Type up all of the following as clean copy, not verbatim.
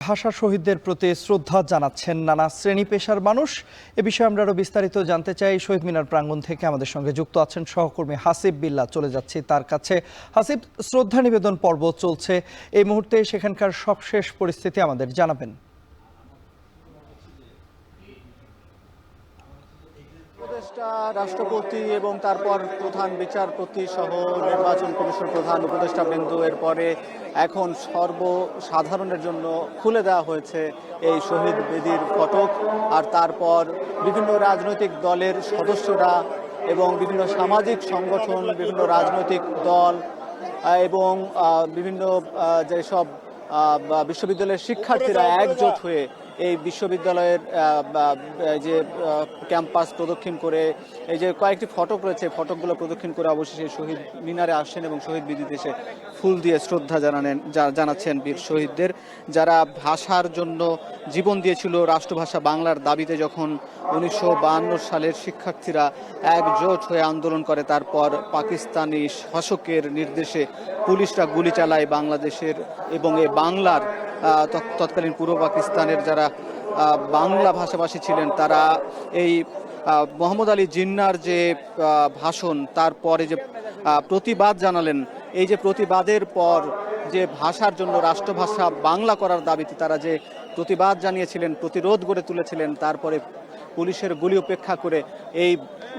ভাষা শহীদদের প্রতি শ্রদ্ধা জানাচ্ছেন নানা শ্রেণী পেশার মানুষ। এ বিষয়ে আমরা আরো বিস্তারিত জানতে চাই। শহীদ মিনার প্রাঙ্গণ থেকে আমাদের সঙ্গে যুক্ত আছেন সহকর্মী হাসিব বিল্লাহ। চলে যাচ্ছি তার কাছে। হাসিব, শ্রদ্ধা নিবেদন পর্ব চলছে এই মুহূর্তে, সেখানকার সবশেষ পরিস্থিতি আমাদের জানাবেন। উপদেষ্টা রাষ্ট্রপতি এবং তারপর প্রধান বিচারপতি সহ নির্বাচন কমিশন প্রধান উপদেষ্টা বৃন্দ, এরপরে এখন সর্বসাধারণের জন্য খুলে দেওয়া হয়েছে এই শহীদ বেদির ফটক। আর তারপর বিভিন্ন রাজনৈতিক দলের সদস্যরা এবং বিভিন্ন সামাজিক সংগঠন, বিভিন্ন রাজনৈতিক দল এবং বিভিন্ন যেসব বিশ্ববিদ্যালয়ের শিক্ষার্থীরা একজোট হয়ে এই বিশ্ববিদ্যালয়ের যে ক্যাম্পাস প্রদক্ষিণ করে এই যে কয়েকটি ফটক রয়েছে, ফটকগুলো প্রদক্ষিণ করে অবশেষে শহীদ মিনারে আসছেন এবং শহীদ বেদিতে এসে ফুল দিয়ে শ্রদ্ধা জানাচ্ছেন বীর শহীদদের, যারা ভাষার জন্য জীবন দিয়েছিল। রাষ্ট্রভাষা বাংলার দাবিতে যখন 1952 সালের শিক্ষার্থীরা একজোট হয়ে আন্দোলন করে, তারপর পাকিস্তানি শাসকের নির্দেশে পুলিশরা গুলি চালায় বাংলাদেশের এবং এই বাংলার তৎকালীন পূর্ব পাকিস্তানের যারা বাংলা ভাষাভাষী ছিলেন, তারা এই মোহাম্মদ আলী জিন্নার যে ভাষণ, তারপরে যে প্রতিবাদ জানালেন, এই যে প্রতিবাদের পর যে ভাষার জন্য রাষ্ট্রভাষা বাংলা করার দাবিতে তারা যে প্রতিবাদ জানিয়েছিলেন, প্রতিরোধ গড়ে তুলেছিলেন, তারপরে পুলিশের গুলি উপেক্ষা করে এই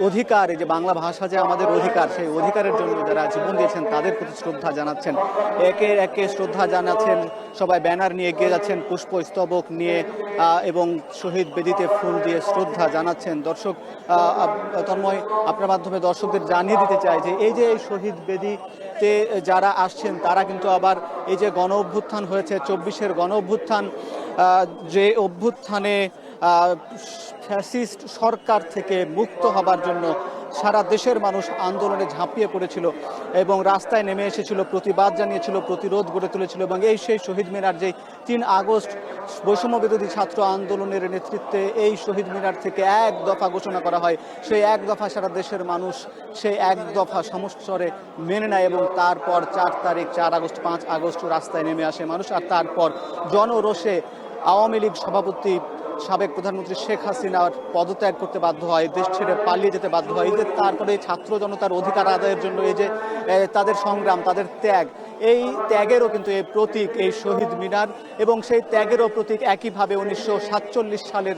অধিকার, এই যে বাংলা ভাষা যে আমাদের অধিকার, সেই অধিকারের জন্য যারা জীবন দিয়েছেন তাদের প্রতি শ্রদ্ধা জানাচ্ছেন। একে একে শ্রদ্ধা জানাচ্ছেন, সবাই ব্যানার নিয়ে এগিয়ে যাচ্ছেন, পুষ্পস্তবক নিয়ে এবং শহীদ বেদিতে ফুল দিয়ে শ্রদ্ধা জানাচ্ছেন। দর্শক, তন্ময়, আপনার মাধ্যমে দর্শকদের জানিয়ে দিতে চাই যে এই যে এই শহীদ বেদিতে যারা আসছেন তারা কিন্তু আবার এই যে গণ অভ্যুত্থান হয়েছে, 24-এর গণ অভ্যুত্থান, যে অভ্যুত্থানে ফ্যাসিস্ট সরকার থেকে মুক্ত হবার জন্য সারা দেশের মানুষ আন্দোলনে ঝাঁপিয়ে পড়েছিল এবং রাস্তায় নেমে এসেছিল, প্রতিবাদ জানিয়েছিল, প্রতিরোধ গড়ে তুলেছিল। এবং এই সেই শহীদ মিনার, যে 3 আগস্ট বৈষম্য বিরোধী ছাত্র আন্দোলনের নেতৃত্বে এই শহীদ মিনার থেকে এক দফা ঘোষণা করা হয়, সেই এক দফা সারা দেশের মানুষ সেই এক দফা সমস্তরে মেনে নেয় এবং তারপর 4 তারিখ, 4 আগস্ট, 5 আগস্ট রাস্তায় নেমে আসে মানুষ। আর তারপর জনরোষে আওয়ামী লীগ সভাপতি সাবেক প্রধানমন্ত্রী শেখ হাসিনার পদত্যাগ করতে বাধ্য হয়, দেশ ছেড়ে পালিয়ে যেতে বাধ্য হয়। এই যে তারপরে ছাত্র জনতার অধিকার আদায়ের জন্য এই যে তাদের সংগ্রাম, তাদের ত্যাগ, এই ত্যাগেরও কিন্তু এই প্রতীক এই শহীদ মিনার। এবং সেই ত্যাগেরও প্রতীক একইভাবে 1947 সালের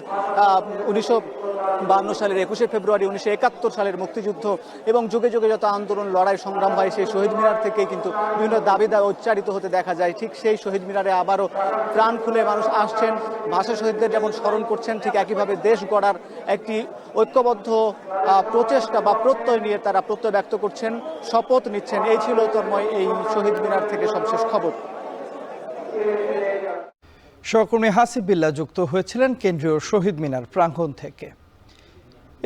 1952 সালের 21শে ফেব্রুয়ারি, 1971 সালের মুক্তিযুদ্ধ এবং যুগে যুগে যত আন্দোলন, লড়াই, সংগ্রাম হয়, সেই শহীদ মিনার থেকেই কিন্তু বিভিন্ন দাবিদার উচ্চারিত হতে দেখা যায়। ঠিক সেই শহীদ মিনারে আবারও প্রাণ খুলে মানুষ আসছেন, ভাষা শহীদদের যেমন স্মরণ করছেন, ঠিক একইভাবে দেশ গড়ার একটি ঐক্যবদ্ধ প্রচেষ্টা বা প্রত্যয় নিয়ে তারা প্রত্যয় ব্যক্ত করছেন, শপথ নিচ্ছেন। এই ছিল তন্ময় এই শহীদ মিনার থেকে সবশেষ খবর। সহকর্মী হাসিব বিল্লাহ যুক্ত হয়েছিলেন কেন্দ্রীয় শহীদ মিনার প্রাঙ্গণ থেকে।